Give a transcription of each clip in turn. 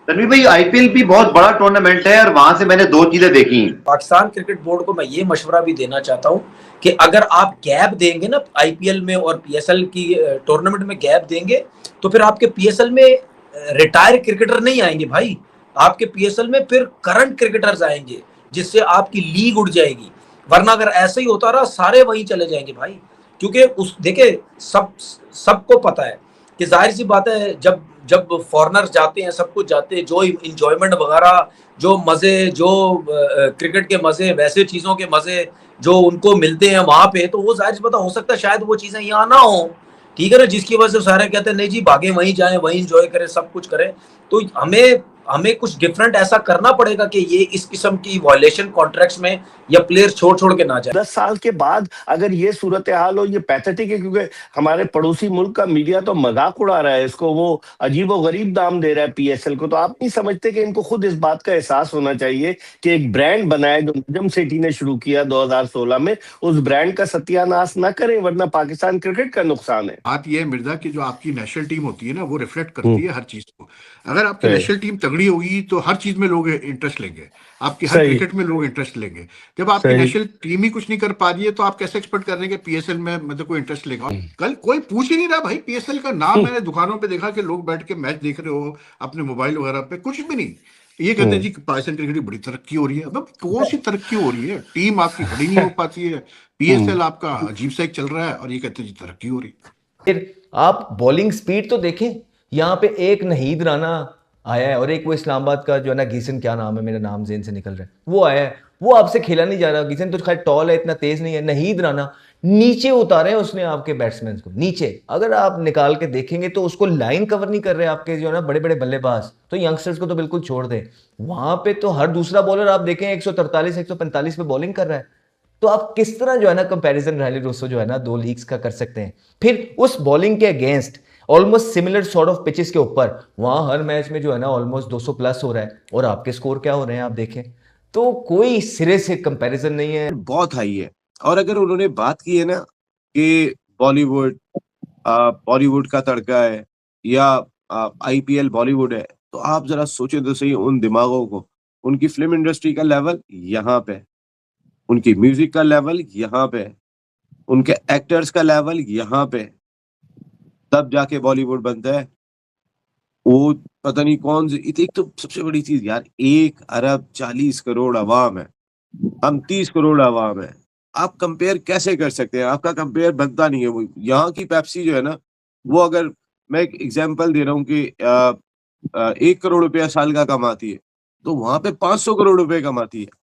तन्वी भाई, आईपीएल भी बहुत बड़ा टूर्नामेंट है और वहां से मैंने दो चीजें देखी। पाकिस्तान क्रिकेट बोर्ड को मैं ये मशवरा भी देना चाहता हूँ कि अगर आप गैप देंगे ना आईपीएल में और पीएसएल की टूर्नामेंट में गैप देंगे, तो फिर आपके पीएसएल में रिटायर क्रिकेटर नहीं आएंगे भाई। आपके पीएसएल में फिर करंट क्रिकेटर्स आएंगे, जिससे आपकी लीग उड़ जाएगी। वरना अगर ऐसे ही होता रहा, सारे वहीं चले जाएंगे भाई। क्योंकि उस देखे, सबको पता है कि जाहिर सी बात है, जब जब फॉरेनर्स जाते हैं, सब कुछ जाते हैं, जो इंजॉयमेंट वगैरह, जो मजे, जो क्रिकेट के मजे, वैसे चीजों के मजे जो उनको मिलते हैं वहां पे, तो वो जाहिर सी बात हो सकता है शायद वो चीजें यहाँ ना हो। ठीक है ना, जिसकी वजह से सारे कहते हैं नहीं जी भागे वहीं जाएं, वहीं इंजॉय करें, सब कुछ करें। तो हमें हमें कुछ डिफरेंट ऐसा करना पड़ेगा कि ये इस किस्म की वॉयलेशन कॉन्ट्रैक्ट्स में या प्लेयर छोड़ छोड़ के ना जाए। 10 साल के बाद अगर ये सूरत हाल हो, ये पैथेटिक है, क्योंकि हमारे पड़ोसी मुल्क का मीडिया तो मजाक उड़ा रहा है इसको, वो अजीब व गरीब दाम दे रहा है पीएसएल को। तो आप नहीं समझते कि इनको खुद इस बात का एहसास होना चाहिए कि एक ब्रांड बनाए जो नजम सेठी ने शुरू किया 2016 में, उस ब्रांड का सत्यानाश ना करें, वरना पाकिस्तान क्रिकेट का नुकसान है। बात यह है मिर्जा कि जो आपकी नेशनल टीम होती है ना, वो रिफ्लेक्ट करती है हर चीज को। अगर आपकी नेशनल टीम तगड़ी होगी तो हर चीज में लोग इंटरेस्ट लेंगे, आपकी हर सही क्रिकेट में लोग इंटरेस्ट लेंगे। जब आपकी सही नेशनल टीम ही कुछ नहीं कर पा रही है, तो आप कैसे एक्सपेक्ट कर रहे हैं कि पीएसएल में मतलब कोई इंटरेस्ट लेगा? और कल कोई पूछ ही नहीं रहा भाई पीएसएल का नाम। मैंने दुकानों पे देखा कि लोग बैठ के मैच देख रहे हो अपने मोबाइल वगैरह पे, कुछ भी नहीं। ये कहते हैं जी पाकिस्तान क्रिकेट की बड़ी तरक्की हो रही है। अब कौन सी तरक्की हो रही है? टीम आपकी खड़ी नहीं हो पाती है, पीएसएल आपका अजीब सा एक चल रहा है, और ये कहते हैं जी तरक्की हो रही है। फिर आप बॉलिंग स्पीड तो देखें, यहाँ पे एक नहीद राना आया है और एक वो इस्लामाबाद का जो है ना, गीसन, क्या नाम है, मेरा नाम जेन से निकल रहा है, वो आया है। वो आपसे खेला नहीं जा रहा। गीसन तो खैर टॉल है, इतना तेज नहीं है। नहीद राना नीचे उतारे उसने आपके बैट्समैन को नीचे। अगर आप निकाल के देखेंगे तो उसको लाइन कवर नहीं कर रहे आपके जो है ना बड़े बड़े बल्लेबाज। तो यंगस्टर्स को तो बिल्कुल छोड़ दें। वहां पे तो हर दूसरा बॉलर आप देखें 143 145 पे बॉलिंग कर रहा है। तो आप किस तरह जो है ना कंपैरिजन रैली रोसो जो है ना दो लीग्स का कर सकते हैं? फिर उस बॉलिंग के against almost similar sort of pitches के ऊपर वहां हर मैच में जो है ना ऑलमोस्ट 200 प्लस हो रहा है, और आपके स्कोर क्या हो रहे हैं आप देखें। तो कोई सिरे से कंपैरिजन नहीं है। बहुत हाई है। और अगर उन्होंने बात की है ना कि बॉलीवुड बॉलीवुड का तड़का है या आईपीएल बॉलीवुड है, तो आप जरा सोचें तो सही उन दिमागों को। उनकी फिल्म इंडस्ट्री का लेवल यहाँ पे, उनकी म्यूजिक का लेवल यहाँ पे, उनके एक्टर्स का लेवल यहाँ पे, तब जाके बॉलीवुड बनता है। वो पता नहीं कौन सी एक तो सबसे बड़ी चीज यार, 1 अरब 40 करोड़ अवाम है, हम 30 करोड़ अवाम है। आप कंपेयर कैसे कर सकते हैं? आपका कंपेयर बनता नहीं है। वो यहाँ की पेप्सी जो है ना, वो अगर मैं एक एग्जांपल दे रहा हूँ कि 1 करोड़ रुपया साल का कमाती है, तो वहां पे 500 करोड़ रुपए कमाती है।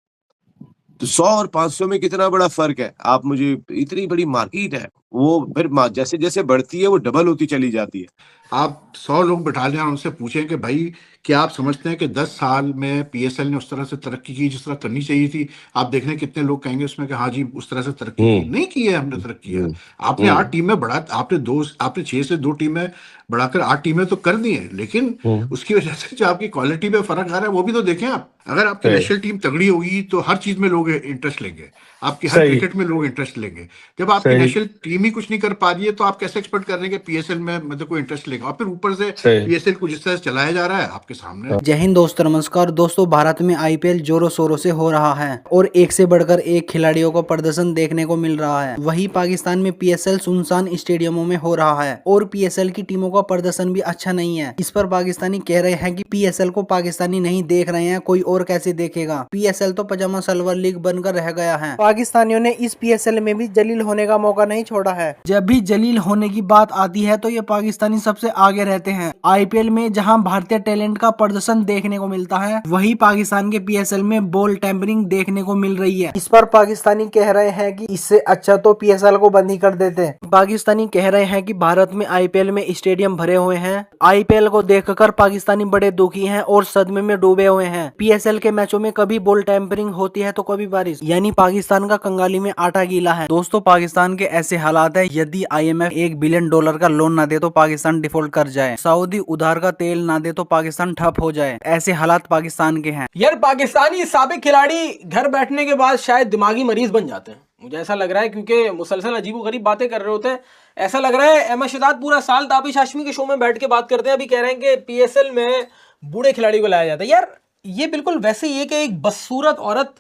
तो 100 और 500 में कितना बड़ा फर्क है? आप मुझे, इतनी बड़ी मार्केट है वो, फिर जैसे जैसे बढ़ती है वो डबल होती चली जाती है। आप 100 लोग बैठा लें और उनसे पूछें कि भाई क्या आप समझते हैं कि 10 साल में पीएसएल ने उस तरह से तरक्की की जिस तरह करनी चाहिए थी? आप देख लें कितने लोग कहेंगे उसमें कि हाँ जी उस तरह से तरक्की की नहीं की है, हमने तरक्की है। आपने 8 टीमें बढ़ा, आपने 6 से 2 टीमें बढ़ाकर 8 टीमें तो कर दी हैं, लेकिन उसकी वजह से जो आपकी क्वालिटी में फर्क आ रहा है वो भी तो देखें आप। अगर आपकी नेशनल टीम तगड़ी होगी तो हर चीज में लोग इंटरेस्ट लेंगे, आपकी हर क्रिकेट में लोग इंटरेस्ट लेंगे। जब आपकी नेशनल टीम ही कुछ नहीं कर पा रही है, तो आप कैसे एक्सपेक्ट कर रहे हैं कि पीएसएल में मतलब कोई इंटरेस्ट लेगा? और फिर ऊपर से पीएसएल को जिस तरह से चलाया जा रहा है आपके सामने। जय हिंद दोस्तों, नमस्कार दोस्तों। भारत में आईपीएल जोरों शोरों से हो रहा है और एक से बढ़कर एक खिलाड़ियों का प्रदर्शन देखने को मिल रहा है। वहीं पाकिस्तान में पीएसएल सुनसान स्टेडियमों में हो रहा है और पीएसएल की टीमों का प्रदर्शन भी अच्छा नहीं है। इस पर पाकिस्तानी कह रहे हैं कि पीएसएल को पाकिस्तानी नहीं देख रहे हैं, कोई और कैसे देखेगा। पीएसएल तो पजामा सलवार लीग बनकर रह गया है। पाकिस्तानियों ने इस पीएसएल में भी जलील होने का मौका नहीं छोड़ा है। जब भी जलील होने की बात आती है तो ये पाकिस्तानी सबसे आगे रहते हैं। आईपीएल में जहां भारतीय टैलेंट का प्रदर्शन देखने को मिलता है, वहीं पाकिस्तान के पीएसएल में बॉल टेम्परिंग देखने को मिल रही है। इस पर पाकिस्तानी कह रहे हैं कि इससे अच्छा तो पीएसएल को बंद ही कर देते। पाकिस्तानी कह रहे हैं कि भारत में आईपीएल में स्टेडियम भरे हुए हैं। आईपीएल को देखकर पाकिस्तानी बड़े दुखी हैं और सदमे में डूबे हुए हैं। पीएसएल के मैचों में कभी बॉल टेम्परिंग होती है तो कभी बारिश, यानी पाकिस्तान का कंगाली में आटा गीला है। दोस्तों, पाकिस्तान के ऐसे हालात है, यदि आईएमएफ $1 बिलियन का लोन ना दे तो पाकिस्तान डिफॉल्ट कर जाए, सऊदी उधार का तेल ना दे तो पाकिस्तान ठप हो जाए। ऐसे हालात पाकिस्तान के हैं। यार पाकिस्तानी साबिक खिलाड़ी घर बैठने के बाद शायद दिमागी मरीज बन जाते हैं, मुझे ऐसा लग रहा है, क्योंकि मुसलसल अजीबोगरीब बातें कर रहे होते हैं। ऐसा लग रहा है अहमद शहजाद पूरा साल ताबिश हाशमी के शो में बैठ के बात करते हैं। अभी कह रहे हैं कि पीएसएल में बूढ़े खिलाड़ी को लाया जाता है। यार ये बिल्कुल वैसे ही है कि एक बदसूरत औरत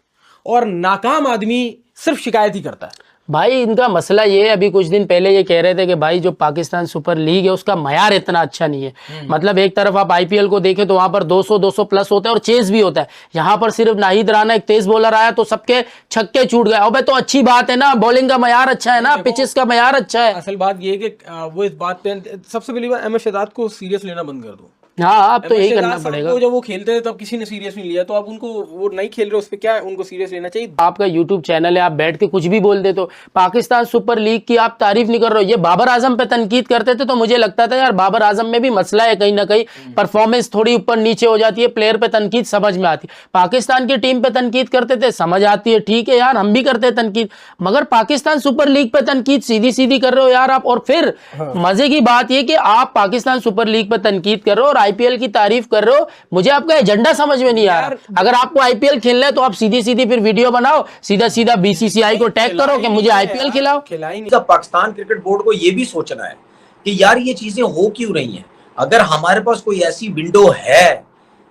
और नाकाम आदमी सिर्फ शिकायत ही करता है। भाई इनका मसला ये है, अभी कुछ दिन पहले ये कह रहे थे कि भाई जो पाकिस्तान सुपर लीग है उसका मयार इतना अच्छा नहीं है। मतलब एक तरफ आप आईपीएल को देखें तो वहां पर 200 प्लस होता है और चेस भी होता है। यहाँ पर सिर्फ नाहिद राना एक तेज बॉलर आया तो सबके छक्के छूट गए। अबे तो अच्छी बात है ना, बॉलिंग का मयार अच्छा है ना, पिचेस का मयार अच्छा है। असल बात ये है कि वो इस बात पे सबसे पहली बात अहमद शहजाद को सीरियस लेना बंद कर दो। हाँ अब तो यही करना पड़ेगा। जब वो खेलते थे तब किसी ने सीरियस नहीं लिया, तो अब उनको वो नहीं खेल रहे उस पर क्या उनको सीरियस लेना चाहिए। आपका यूट्यूब चैनल है, आप बैठ के कुछ भी बोल देते हो। पाकिस्तान सुपर लीग की आप तारीफ नहीं कर रहे हो। ये बाबर आजम पे तनकीद करते थे तो मुझे लगता था यार बाबर आजम में भी मसला है कहीं ना कहीं, परफॉर्मेंस थोड़ी ऊपर नीचे हो जाती है, प्लेयर पे तनकीद समझ में आती है। पाकिस्तान की टीम पे तनकीद करते थे, समझ आती है, ठीक है यार हम भी करते हैं तनकीद, मगर पाकिस्तान सुपर लीग पे तनकीद सीधी सीधी कर रहे हो यार आप। और फिर मजे की बात यह कि आप पाकिस्तान सुपर लीग पे तनकीद कर रहे हो और आईपीएल की तारीफ कर रहे हो। मुझे आपका एजेंडा समझ में नहीं आ रहा। अगर आपको आईपीएल खेलना है तो आप सीधी सीधी फिर वीडियो बनाओ, सीधा सीधा बीसीसीआई को टैग करो कि मुझे आईपीएल खिलाओ। पाकिस्तान क्रिकेट बोर्ड को यह भी सोचना है कि यार ये चीजें हो क्यों रही हैं। अगर हमारे पास कोई ऐसी विंडो है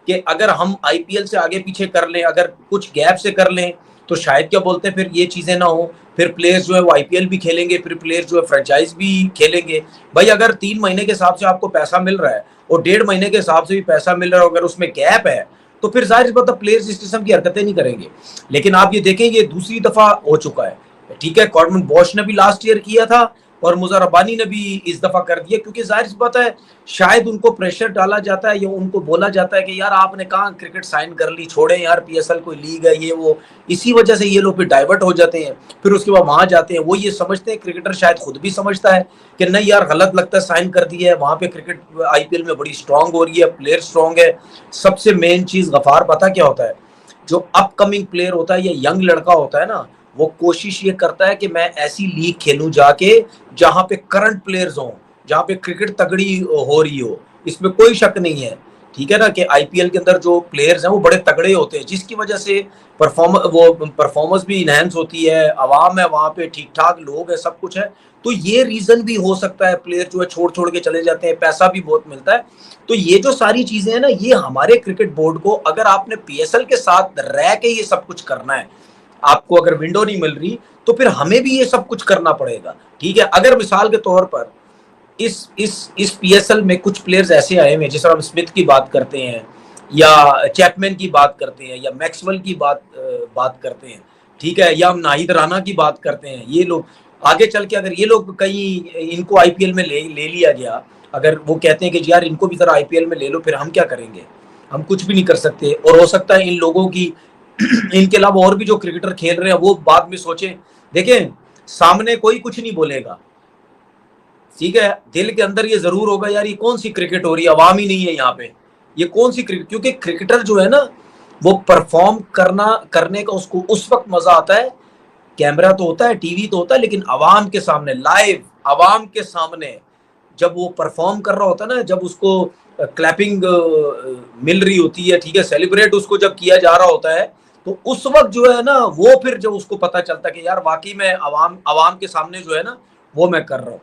कि अगर हम आईपीएल से आगे पीछे कर लें, अगर कुछ गैप से कर लें, तो शायद क्या बोलते हैं फिर ये चीजें ना हो, फिर प्लेयर्स जो है वो आईपीएल भी खेलेंगे, फिर प्लेयर्स जो है फ्रेंचाइज भी खेलेंगे। भाई अगर 3 महीने के हिसाब से आपको पैसा मिल रहा है और 1.5 महीने के हिसाब से भी पैसा मिल रहा है, अगर उसमें गैप है तो फिर जाहिर बात है प्लेयर्स इस किस्म की हरकतें नहीं करेंगे। लेकिन आप ये देखें ये दूसरी दफा हो चुका है, ठीक है। कॉर्डमन बॉश ने भी लास्ट ईयर किया था और मुजर रब्बानी ने भी इस दफा कर दिया, क्योंकि जाहिर सी बात है शायद उनको प्रेशर डाला जाता है या उनको बोला जाता है कि यार आपने कहाँ क्रिकेट साइन कर ली, छोड़ें यार, पीएसएल कोई लीग है ये वो। इसी वजह से ये लोग फिर डाइवर्ट हो जाते हैं, फिर उसके बाद वहां जाते हैं। वो ये समझते हैं, क्रिकेटर शायद खुद भी समझता है कि नहीं यार गलत लगता है, साइन कर दिया है। वहां पे क्रिकेट आईपीएल में बड़ी स्ट्रांग हो रही है, प्लेयर स्ट्रांग है। सबसे मेन चीज गफार पता क्या होता है, जो अपकमिंग प्लेयर होता है या यंग लड़का होता है ना, वो कोशिश ये करता है कि मैं ऐसी लीग खेलूं जाके जहां पे करंट प्लेयर्स हों, जहां पे क्रिकेट तगड़ी हो रही हो। इसमें कोई शक नहीं है, ठीक है ना, कि आईपीएल के अंदर जो प्लेयर्स हैं वो बड़े तगड़े होते हैं, जिसकी वजह से परफॉर्मेंस भी इनहेंस होती है, आवाम है वहां पे, ठीक ठाक लोग है, सब कुछ है। तो ये रीजन भी हो सकता है प्लेयर जो है छोड़ के चले जाते हैं, पैसा भी बहुत मिलता है। तो ये जो सारी चीजें हैं ना, ये हमारे क्रिकेट बोर्ड को, अगर आपने पीएसएल के साथ रह के ये सब कुछ करना है, आपको अगर विंडो नहीं मिल रही तो फिर हमें भी ये सब कुछ करना पड़ेगा, ठीक है। अगर मिसाल के तौर पर इस पीएसएल में कुछ प्लेयर्स ऐसे आए हुए, जैसे हम स्मिथ की बात करते हैं या चैपमैन की बात करते हैं या मैक्सवेल की बात करते हैं, ठीक है, या हम नाहिद राना की बात करते हैं। ये लोग आगे चल के अगर ये लोग कहीं इनको आईपीएल में ले लिया गया, अगर वो कहते हैं कि यार इनको भी जरा आईपीएल में ले लो, फिर हम क्या करेंगे? हम कुछ भी नहीं कर सकते। और हो सकता है इन लोगों की इनके अलावा और भी जो क्रिकेटर खेल रहे हैं वो बाद में सोचें। देखें, सामने कोई कुछ नहीं बोलेगा, ठीक है, दिल के अंदर ये जरूर होगा यार ये कौन सी क्रिकेट हो रही है, आवाम ही नहीं है यहाँ पे, ये कौन सी क्रिकेट। क्योंकि क्रिकेटर जो है ना, वो परफॉर्म करने का उसको उस वक्त मजा आता है, कैमरा तो होता है, टीवी तो होता है, लेकिन आवाम के सामने, लाइव आवाम के सामने जब वो परफॉर्म कर रहा होता है ना, जब उसको क्लैपिंग मिल रही होती है, ठीक है, सेलिब्रेट उसको जब किया जा रहा होता है, तो उस वक्त जो है ना, वो फिर जब उसको पता चलता है कि यार वाकई में आवाम के सामने जो है ना वो मैं कर रहा हूँ।